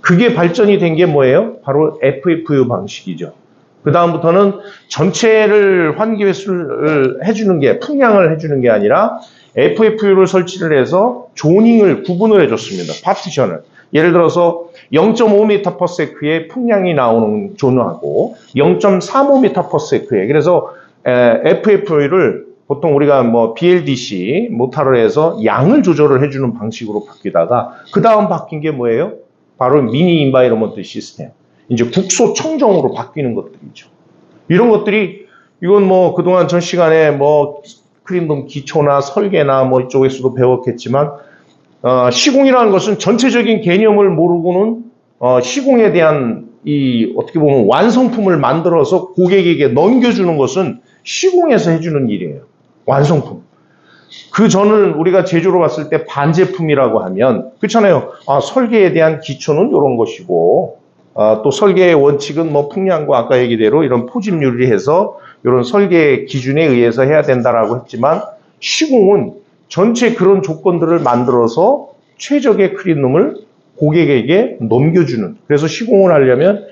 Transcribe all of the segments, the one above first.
그게 발전이 된 게 뭐예요? 바로 FFU 방식이죠. 그 다음부터는 전체를 환기 회수를 해주는 게, 풍량을 해주는 게 아니라 FFU를 설치를 해서 조닝을 구분을 해줬습니다. 파티션을. 예를 들어서 0.5m/s의 풍량이 나오는 존하고 0.35m/s에, 그래서 FFU를 보통 우리가 뭐 BLDC 모터를 해서 양을 조절을 해주는 방식으로 바뀌다가 그 다음 바뀐 게 뭐예요? 바로 미니 인바이러먼트 시스템. 이제 국소 청정으로 바뀌는 것들이죠. 이런 것들이, 이건 뭐 그동안 전 시간에 뭐 크린돔 기초나 설계나 뭐 이쪽에서도 배웠겠지만, 시공이라는 것은 전체적인 개념을 모르고는 시공에 대한 어떻게 보면 완성품을 만들어서 고객에게 넘겨주는 것은 시공에서 해주는 일이에요. 완성품. 그 전을 우리가 제조로 봤을 때 반제품이라고 하면, 그렇잖아요. 설계에 대한 기초는 이런 것이고, 또 설계의 원칙은 뭐 풍량과 아까 얘기대로 이런 포집률이 해서 이런 설계 기준에 의해서 해야 된다라고 했지만, 시공은 전체 그런 조건들을 만들어서 최적의 크린룸을 고객에게 넘겨주는, 그래서 시공을 하려면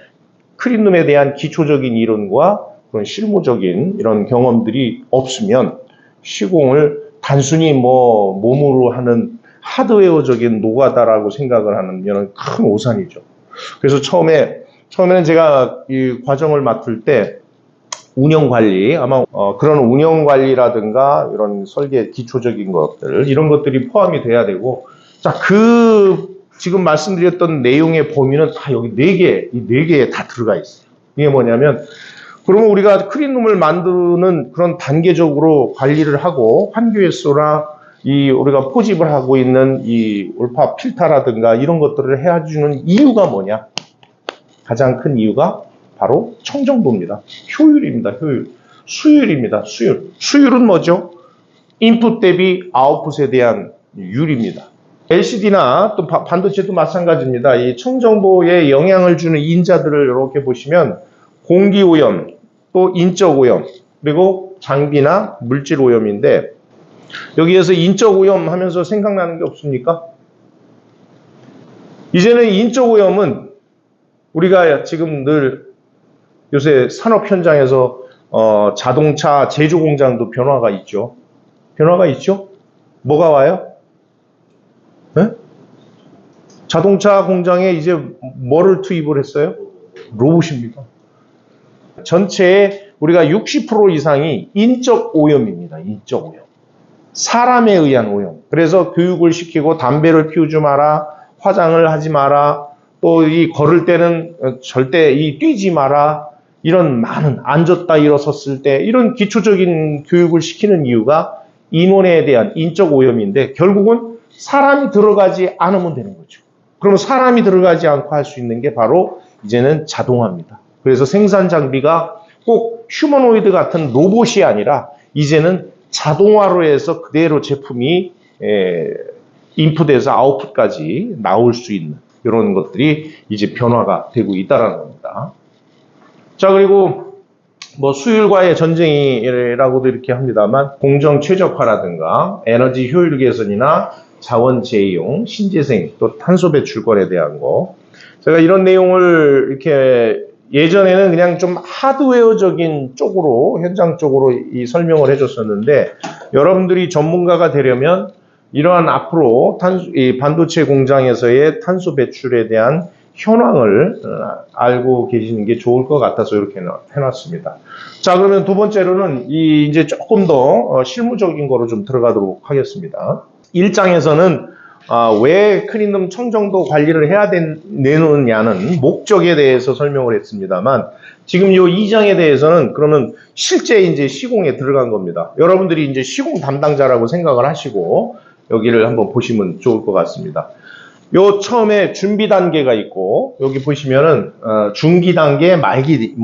크린룸에 대한 기초적인 이론과 그런 실무적인 이런 경험들이 없으면 시공을 단순히 뭐 몸으로 하는 하드웨어적인 노가다라고 생각을 하는 이런 큰 오산이죠. 그래서 처음에는 제가 이 과정을 맡을 때 운영관리, 아마 그런 운영관리라든가 이런 설계 기초적인 것들, 이런 것들이 포함이 돼야 되고, 자, 지금 말씀드렸던 내용의 범위는 다 여기 이 4개에 다 들어가 있어요. 이게 뭐냐면, 그러면 우리가 크린룸을 만드는 그런 단계적으로 관리를 하고, 환기회수나 우리가 포집을 하고 있는 이 올파 필터라든가 이런 것들을 해주는 이유가 뭐냐? 가장 큰 이유가 바로 청정도입니다. 효율입니다. 수율입니다. 수율은 뭐죠? 인풋 대비 아웃풋에 대한 율입니다. LCD나 또 반도체도 마찬가지입니다. 이 청정도에 영향을 주는 인자들을 이렇게 보시면 공기오염, 또 인적오염, 그리고 장비나 물질오염인데, 여기에서 인적오염 하면서 생각나는 게 없습니까? 이제는 인적오염은 우리가 지금 늘 요새 산업 현장에서 자동차 제조 공장도 변화가 있죠. 변화가 있죠? 뭐가 와요? 네? 자동차 공장에 이제 뭐를 투입을 했어요? 로봇입니다. 전체의 우리가 60% 이상이 인적 오염입니다. 인적 오염. 사람에 의한 오염. 그래서 교육을 시키고 담배를 피우지 마라, 화장을 하지 마라, 또 걸을 때는 절대 뛰지 마라, 이런 많은, 앉았다 일어섰을 때 이런 기초적인 교육을 시키는 이유가 인원에 대한 인적 오염인데, 결국은 사람이 들어가지 않으면 되는 거죠. 그러면 사람이 들어가지 않고 할 수 있는 게 바로 이제는 자동화입니다. 그래서 생산 장비가 꼭 휴머노이드 같은 로봇이 아니라 이제는 자동화로 해서 그대로 제품이 인풋에서 아웃풋까지 나올 수 있는 이런 것들이 이제 변화가 되고 있다는 겁니다. 자, 그리고 뭐 수율과의 전쟁이라고도 이렇게 합니다만, 공정 최적화라든가 에너지 효율 개선이나 자원 재이용, 신재생, 또 탄소 배출권에 대한 거, 제가 이런 내용을 이렇게 예전에는 그냥 좀 하드웨어적인 쪽으로, 현장 쪽으로 설명을 해줬었는데, 여러분들이 전문가가 되려면 이러한 앞으로 이 반도체 공장에서의 탄소 배출에 대한 현황을 알고 계시는 게 좋을 것 같아서 이렇게 해놨습니다. 자, 그러면 두 번째로는 이제 조금 더 실무적인 거로 좀 들어가도록 하겠습니다. 1장에서는 왜 크린룸 청정도 관리를 해야 되느냐는 목적에 대해서 설명을 했습니다만, 지금 이 2장에 대해서는 그러면 실제 이제 시공에 들어간 겁니다. 여러분들이 이제 시공 담당자라고 생각을 하시고 여기를 한번 보시면 좋을 것 같습니다. 요 처음에 준비 단계가 있고, 여기 보시면은 중기 단계, 말기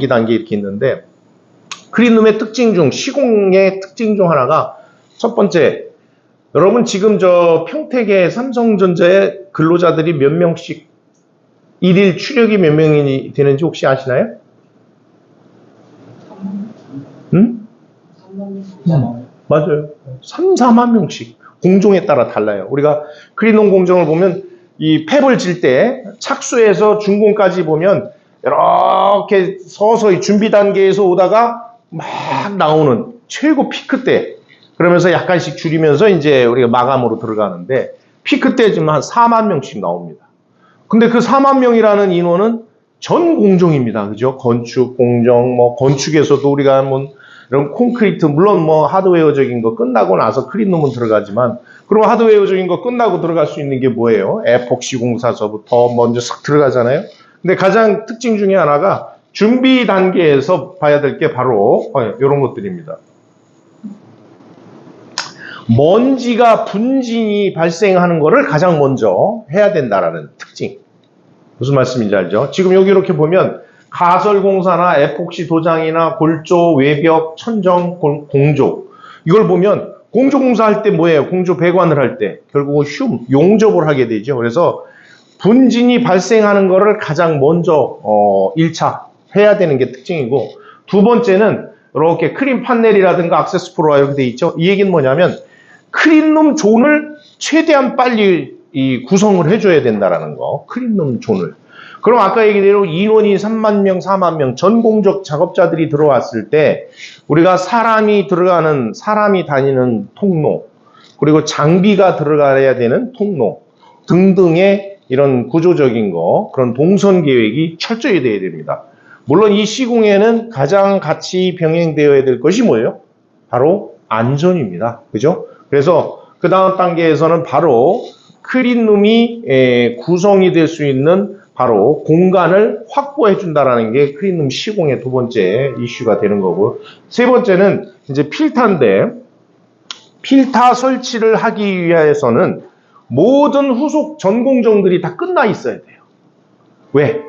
단계 이렇게 있는데, 크린룸의 특징 중, 시공의 특징 중 하나가, 첫 번째, 여러분 지금 저 평택의 삼성전자의 근로자들이 몇 명씩, 일일 추력이 몇 명이 되는지 혹시 아시나요? 응? 맞아요. 3, 4만 명씩. 공종에 따라 달라요. 우리가 크린룸 공정을 보면 이 팹을 질 때 착수해서 준공까지 보면 이렇게 서서히 준비 단계에서 오다가 막 나오는 최고 피크 때, 그러면서 약간씩 줄이면서 이제 우리가 마감으로 들어가는데, 피크 때 지금 한 4만 명씩 나옵니다. 근데 그 4만 명이라는 인원은 전 공정입니다. 그죠? 건축, 공정, 뭐 건축에서도 우리가 뭐 이런 콘크리트, 물론 뭐 하드웨어적인 거 끝나고 나서 클린룸은 들어가지만, 그럼 하드웨어적인 거 끝나고 들어갈 수 있는 게 뭐예요? 에폭시 공사서부터 먼저 싹 들어가잖아요. 근데 가장 특징 중에 하나가 준비 단계에서 봐야 될 게 바로 이런 것들입니다. 먼지가 분진이 발생하는 거를 가장 먼저 해야 된다라는 특징. 무슨 말씀인지 알죠? 지금 여기 이렇게 보면 가설공사나 에폭시 도장이나 골조, 외벽, 천정, 공조, 이걸 보면 공조공사 할 때 뭐예요? 공조 배관을 할 때 결국은 용접을 하게 되죠. 그래서 분진이 발생하는 거를 가장 먼저 1차 해야 되는 게 특징이고, 두 번째는 이렇게 크림 판넬이라든가 액세스 프로가 이렇게 돼 있죠. 이 얘기는 뭐냐면 클린룸 존을 최대한 빨리 구성을 해줘야 된다라는 거. 클린룸 존을. 그럼 아까 얘기대로 인원이 3만 명, 4만 명 전공적 작업자들이 들어왔을 때 우리가 사람이 다니는 통로, 그리고 장비가 들어가야 되는 통로 등등의 이런 구조적인 거, 그런 동선 계획이 철저히 되어야 됩니다. 물론 이 시공에는 가장 같이 병행되어야 될 것이 뭐예요? 바로 안전입니다. 그죠? 그래서 그 다음 단계에서는 바로 클린룸이 구성이 될 수 있는 바로 공간을 확보해 준다라는 게 클린룸 시공의 두 번째 이슈가 되는 거고, 세 번째는 이제 필터인데, 필터 설치를 하기 위해서는 모든 후속 전공정들이 다 끝나 있어야 돼요. 왜?